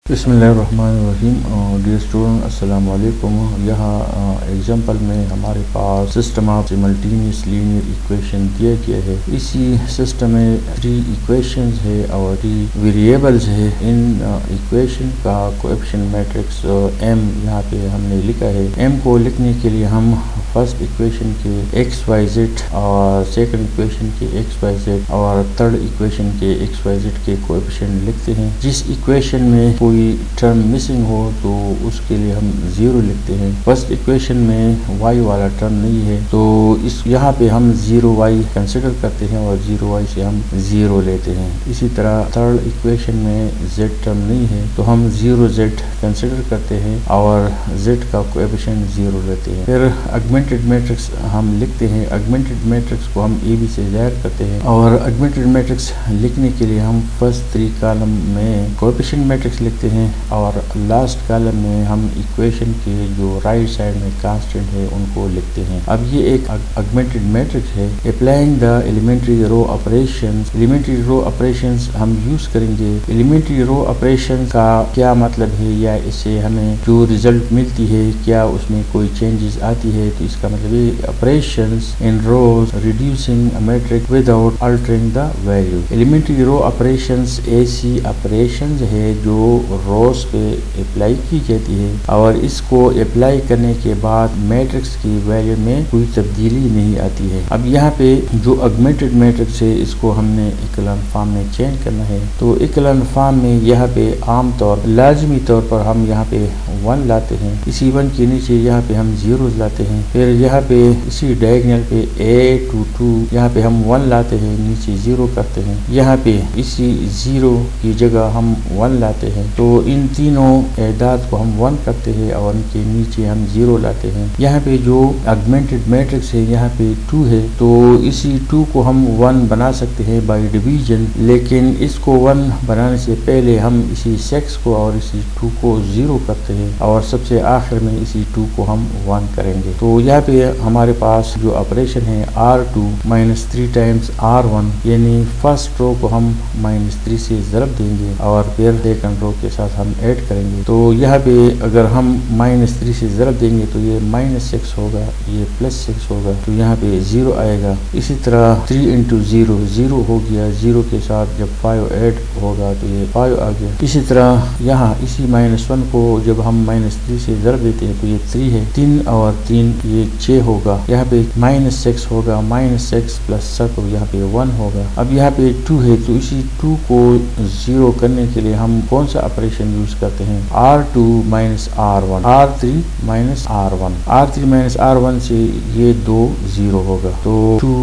बिस्मिल्लाहिर्रहमानिर्रहीम। Dear student अस्सलाम वालेकुम। यहाँ एग्जाम्पल में हमारे पास system of simultaneous linear equation दिया गया है। इसी सिस्टम में 3 इक्वेशंस है और 3 वेरिएबल्स है। इन इक्वेशन का कोएफिशिएंट मैट्रिक्स m यहाँ पे हमने लिखा है। m को लिखने के लिए हम फर्स्ट इक्वेशन के एक्स वाई जेड और सेकंड इक्वेशन के एक्स वाई जेड और थर्ड इक्वेशन के एक्स वाई जेड के कोएफिशिएंट लिखते हैं। जिस इक्वेशन में कोई टर्म मिसिंग हो तो उसके लिए हम 0 लिखते हैं। फर्स्ट इक्वेशन में y वाला टर्म नहीं है तो इस यहाँ पे हम 0y कंसिडर करते हैं और 0y से हम 0 लेते हैं। इसी तरह थर्ड इक्वेशन में z टर्म नहीं है तो हम 0z कंसिडर करते हैं और z का कोएफिशिएंट 0 लेते हैं। फिर ऑगमेंटेड मैट्रिक्स हम लिखते हैं। ऑगमेंटेड मैट्रिक्स को हम a b से ज़ाहिर करते हैं और ऑगमेंटेड मैट्रिक्स लिखने के लिए हम फर्स्ट 3 कॉलम में कोएफिशिएंट मैट्रिक्स लिखते हैं और लास्ट कॉलम में हम इक्वेशन के जो राइट साइड में कांस्टेंट है उनको लिखते हैं। अब ये एक ऑगमेंटेड मैट्रिक्स है। Applying the elementary row operations, elementary row operations हम यूज करेंगे। एलिमेंट्री रो ऑपरेशन का क्या मतलब है या इससे हमें जो रिजल्ट मिलती है क्या उसमें कोई चेंजेस आती है, तो इसका मतलब ये operations in rows reducing a matrix without altering the value. Elementary row operations ऐसी ऑपरेशंस है जो रोज पे अप्लाई की जाती है और इसको अप्लाई करने के बाद मैट्रिक्स की वैल्यू में कोई तब्दीली नहीं आती है। अब यहाँ पे जो ऑगमेंटेड मैट्रिक्स है इसको हमने इक्विवेलेंट फॉर्म में चेंज करना है। तो इक्विवेलेंट फॉर्म में यहाँ पे आमतौर लाजमी तौर पर हम यहाँ पे 1 लाते हैं। इसी 1 के नीचे यहाँ पे हम 0 लाते हैं। फिर यहाँ पे इसी डायगोनल पे a to 2 यहाँ पे हम 1 लाते हैं, नीचे 0 करते हैं। यहाँ पे इसी 0 की जगह हम 1 लाते हैं। तो इन तीनों एदाद को हम 1 करते हैं और इनके नीचे हम 0 लाते हैं। यहाँ पे जो ऑगमेंटेड मैट्रिक्स है यहाँ पे 2 है तो इसी 2 को हम 1 बना सकते हैं बाय डिवीजन, लेकिन इसको 1 बनाने से पहले हम इसी 6 को और इसी 2 को 0 करते हैं और सबसे आखिर में इसी 2 को हम 1 करेंगे। तो यहाँ पे हमारे पास जो ऑपरेशन है R2 -3 टाइम्स R1 यानी फर्स्ट रो को हम -3 से ज़रब देंगे और फिर सेकंड रो के साथ हम ऐड करेंगे। तो यहाँ पे अगर हम -3 से ज़रब देंगे तो ये -6 होगा, ये +6 होगा, तो यहाँ पे 0 आएगा। इसी तरह 3 × 0 0 हो गया, 0 के साथ जब 5 ऐड होगा तो ये 5 आ गया। इसी तरह यहाँ इसी -1 को जब हम -3 से ज़रब देते हैं तो ये 3 है, 3 और 3 ये 6 होगा। यहाँ पे -6 होगा, -6 + 7 यहाँ पे 1 होगा। अब यहाँ पे 2 है तो इसी 2 को 0 करने के लिए हम कौन सा ऑपरेशन यूज करते हैं? R2 - R1, R3 - R1, R3 - R1 से ये 2 0 होगा। तो 2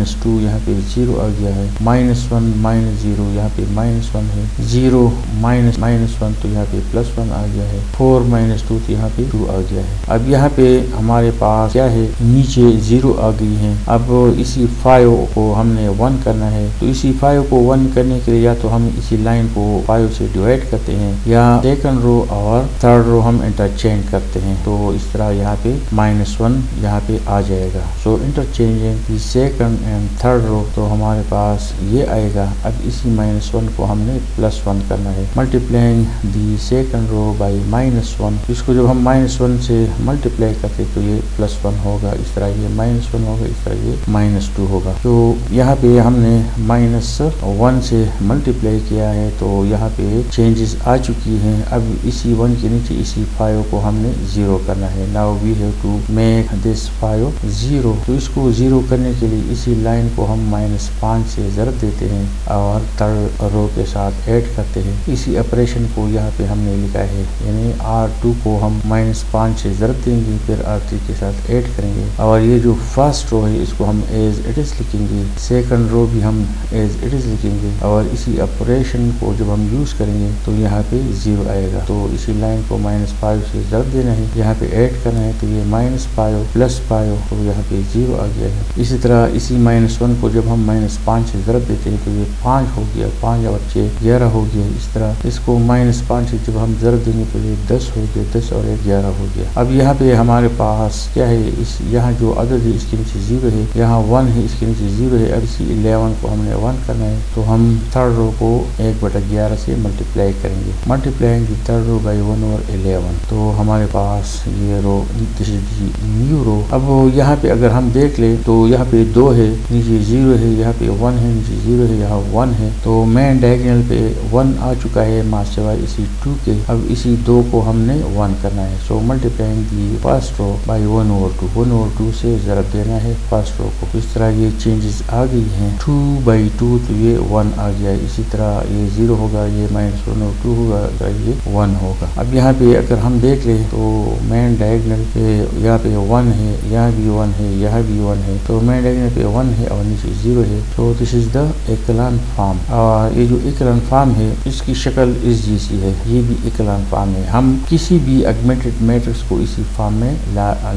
- 2 यहाँ पे 0 आ गया है, -1 - 0 यहाँ पे -1 है, 0 -1 तो यहाँ पे +1 आ गया है, 4 - 2 तो यहाँ पे 2 आ गया है। अब यहाँ पे हमारे पास क्या है, नीचे 0 आ गई है। अब इसी 5 को हमने 1 करना है तो इसी 5 को 1 करने के लिए या तो हम इसी लाइन को 5 से डिवाइड करते हैं या सेकंड रो और थर्ड रो हम इंटरचेंज करते हैं। तो इस तरह यहाँ पे -1 यहाँ पे आ जाएगा। So interchanging the second and third row तो हमारे पास ये आएगा। अब इसी -1 को हमने +1 करना है। Multiplying the second row by -1, इसको जब हम -1 से मल्टीप्लाई करते तो ये +1 होगा, इस तरह ये -1 होगा, इस तरह ये -2 होगा। तो यहाँ पे हमने -1 से मल्टीप्लाई किया है तो यहाँ पे चेंजेस आ चुकी हैं। अब इसी 1 के नीचे इसी 5 को हमने 0 करना है। Now we have to make this 5 0। तो इसको 0 करने के लिए इसी लाइन को हम -5 से ज़रब देते हैं और थर्ड रो के साथ ऐड करते हैं। इसी ऑपरेशन को यहाँ पे हमने लिखा है, यानी R2 को हम -5 से ज़रब देंगे, फिर R3 के साथ ऐड करेंगे और ये जो फर्स्ट रो है इसको हम एज इट इज लिखेंगे, सेकंड रो भी हम एज इट इज लिखेंगे और इसी ऑपरेशन को जब हम यूज करेंगे तो यहाँ पे 0 आएगा। तो इसी लाइन को -5 से ज़रब देना है, यहाँ पे ऐड करना है तो ये -5 + 5 तो यहाँ पे 0 आ गया है। इसी तरह इसी -1 को जब हम -5 से ज़रब देते हैं तो ये 5 हो गया, 5 और 6 11 हो गया। इस तरह इसको -5 से जब हम ज़रब देंगे तो ये 10 है जो 10 और 1 11 हो गया। अब यहाँ पे हमारे पास क्या है, इस यहाँ जो अदद है इसके नीचे 0 है, यहाँ 1 है इसके नीचे 0 है। अब इसी 11 को हमने 1 करना है तो हम थर्ड रो को 1/11 से मल्टीप्लाई करेंगे। Multiplying the third row by 1/11 तो हमारे पास ये row, this is the new row. अब यहाँ पे अगर हम देख ले तो यहाँ पे 2 है, नीचे 0 है, यहाँ पे 1 है, नीचे 0 है, यहाँ 1 है। तो मेन डायगोनल पे 1 आ चुका है माँ सिवाय इसी 2 के। अब इसी 2 को हमने 1 करना है। So multiplying the first row by 1/2, 1/2 से ज़रब देना है फर्स्ट रो को। इस तरह ये चेंजेस आ गई हैं। 2/2 तो ये 1 आ गया। इसी तरह ये 0 होगा, ये -1/2 होगा, ये 1 होगा। अब यहाँ पे अगर हम देख ले तो मेन डायगोनल पे यहाँ पे 1 है, यहाँ भी 1 है, यहाँ भी 1 है। तो मेन डायगोनल पे 1 है और नीचे 0 है। तो this is the echelon form. और ये जो इक्लान फॉर्म है इसकी शक्ल इस जैसी है, ये भी इक्लान फॉर्म है। हम किसी भी ऑगमेंटेड मैट्रिक्स को इसी फॉर्म में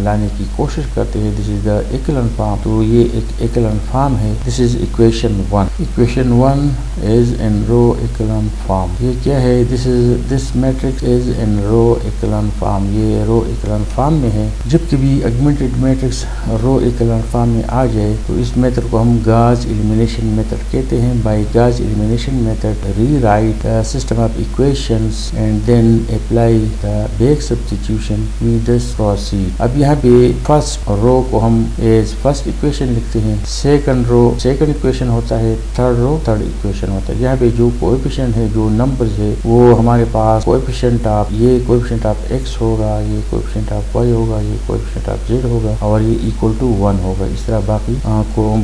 लाने की कोशिश करते हैं। This is the echelon form. तो ये एक इक्लान फॉर्म है। This is equation 1। Equation 1 is in row echelon form. ये क्या है, this matrix is in row echelon form. ये रो इक्लान फॉर्म में है। जब कभी augmented matrix row echelon form में आ जाए तो इस मेथड को हम गॉस एलिमिनेशन मेथड कहते हैं। By Gauss elimination method rewrite the system of equations and then apply the back substitution with this proceed. अब यहाँ पे फर्स्ट रो को हम एज फर्स्ट इक्वेशन लिखते हैं, सेकंड रो सेकंड इक्वेशन होता है, थर्ड रो थर्ड इक्वेशन होता है। यहाँ पे जो कोएफिशिएंट है, जो नंबर्स है, वो हमारे पास कोएफिशिएंट ऑफ ये कोएफिशिएंट ऑफ x होगा, ये कोएफिशिएंट ऑफ y होगा, ये कोएफिशिएंट ऑफ z होगा और ये इक्वल टू 1 होगा। इस तरह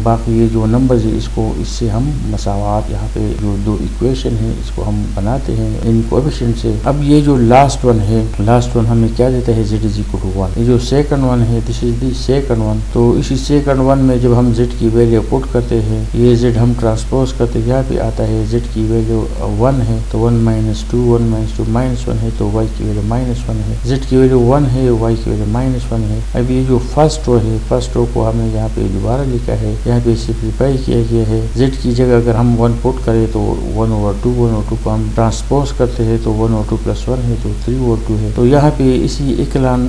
बाकी ये जो नंबर्स है इसको इससे हम मसावात यहाँ पे जो दो इक्वेशन है इसको हम बनाते हैं इन कोएफिशिएंट से। अब ये जो लास्ट वन है, लास्ट वन हमें क्या देता है, z इज इक्वल टू 1। ये जो सेकंड वन है, this is the second one. तो इसी सेकंड वन में जब हम z की वैल्यू पुट करते हैं, ये z हम ट्रांसपोज करते हैं, यहाँ पे आता है z की वैल्यू 1 है तो 1 - 2 1 - 2 -1 है तो y की वैल्यू -1 है। z की वैल्यू 1 है, y की वैल्यू -1 है। अब ये जो फर्स्ट रो है, फर्स्ट रो को हमने यहाँ पे दोबारा लिखा है, यहाँ पे सिंप्लीफाई किया गया है। z की जगह अगर हम 1 पुट करें तो 1/2 को हम ट्रांसपोज करते हैं तो 1/2 + 1 है तो 3/2 है। तो यहाँ पे इसी इक्लान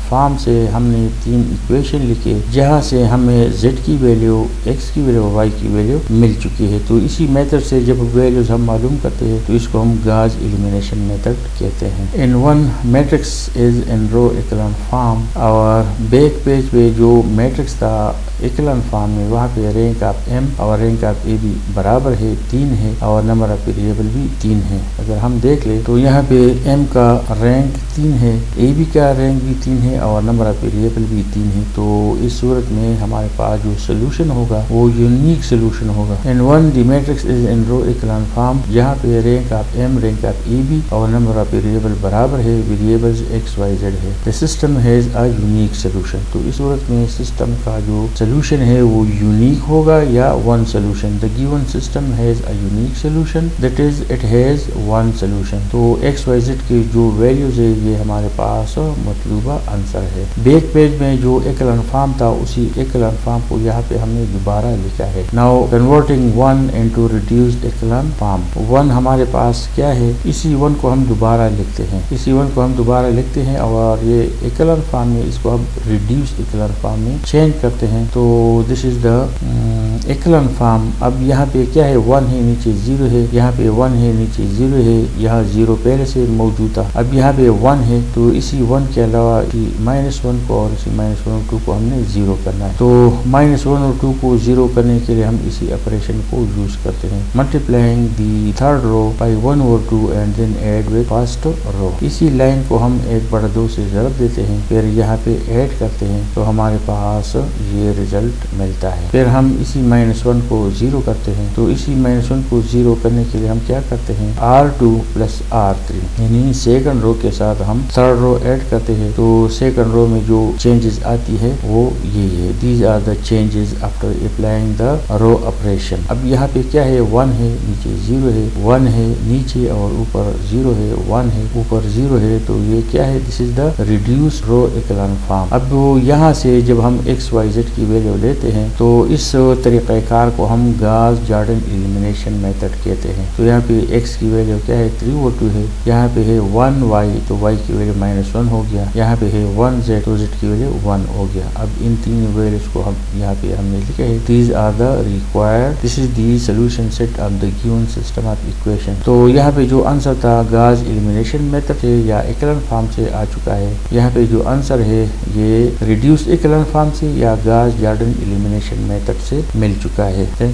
फॉर्म से हमने 3 इक्वेशन लिखे जहाँ से हमें z की वैल्यू, x की वैल्यू, y की वैल्यू मिल चुकी है। तो इसी मेथड से जब वैल्यूज हम मालूम करते हैं तो इसको हम गॉस एलिमिनेशन मेथड कहते हैं। In one matrix is in row echelon form और बैक पेज पे जो मैट्रिक्स था इक्लान फॉर्म में, वहाँ पे रैंक ऑफ m और रैंक ऑफ a भी बराबर है, 3 है और नंबर ऑफ वेरिएबल भी 3 है। अगर हम देख ले तो यहाँ पे m का रैंक 3 है, a का रैंक भी 3 है और नंबर ऑफ वेरिएबल भी 3 है। तो इस सूरत में हमारे पास जो सोल्यूशन होगा वो यूनिक सोल्यूशन होगा। In one the matrix is in row echelon form, यहाँ पे rank of m, rank of a भी और नंबर ऑफ वेरिएबल बराबर है, वेरिएबल्स x y z है। The system has a unique solution. तो इस सूरत में सिस्टम का जो सोल्यूशन है वो यूनिक होगा या one solution. The given system has a unique solution, that is it has one solution. तो x y z की जो वैल्यूज है ये हमारे पास मतलूबा आंसर है। बैक पेज में जो इक्लान फॉर्म था उसी इक्लान फॉर्म को यहाँ पे हमने दोबारा लिखा है। Now converting 1 into reduced echelon form. 1 हमारे पास क्या है, इसी 1 को हम दोबारा लिखते हैं, इसी 1 को हम दोबारा लिखते हैं और ये इक्लान फॉर्म में इसको हम रिड्यूस्ड इक्लान फॉर्म में चेंज करते हैं। तो this is the echelon form. अब यहाँ पे क्या है, 1 है, नीचे 0 है, यहाँ पे 1 है, नीचे 0 है, यहाँ 0 पहले से मौजूद था। अब यहाँ पे 1 है तो इसी 1 के अलावा -1 को और इसी -1 और 2 को हमने 0 करना है। तो -1 और 2 को 0 करने के लिए हम इसी ऑपरेशन को यूज करते हैं, multiplying the third row by 1 और 2 and then add with first row. इसी लाइन को हम 1/2 से ज़रब देते हैं, फिर यहाँ पे ऐड करते हैं तो हमारे पास ये रिजल्ट मिलता है। फिर हम इसी -1 को 0 करते हैं, तो इसी -1 को 0 करने के लिए हम क्या करते हैं, R2 + R3 यानी सेकंड रो के साथ हम थर्ड रो ऐड करते हैं। तो सेकंड रो में जो चेंजेस आती है वो ये है, these are the changes after applying the row operation. अब यहाँ पे क्या है, 1 है, नीचे 0 है, 1 है नीचे और ऊपर 0 है, 1 है ऊपर 0 है। तो ये क्या है, this is the reduced row echelon form. अब यहाँ से जब हम x y z की वैल्यू लेते हैं तो इस तरीक़ाकार को हम गॉस जॉर्डन एलिमिनेशन मेथड कहते हैं। तो यहाँ पे x की वैल्यू क्या है, 3/2 है, यहाँ पे है 1y तो y y की वैल्यू -1 हो गया, यहाँ पे है 1z तो z की वैल्यू 1 हो गया। अब इन तीन वैल्यूज को हम यहाँ पे हमने लिखे है, these are the required, this is the solution set of the given system of equation. तो यहाँ पे जो आंसर था गाज एलिमिनेशन मेथड से या इक्वलेंट फॉर्म से आ चुका है। यहाँ पे जो आंसर है ये रिड्यूस इक्वलेंट फॉर्म से या गाज जॉर्डन एलिमिनेशन मेथड से मिल चुका है।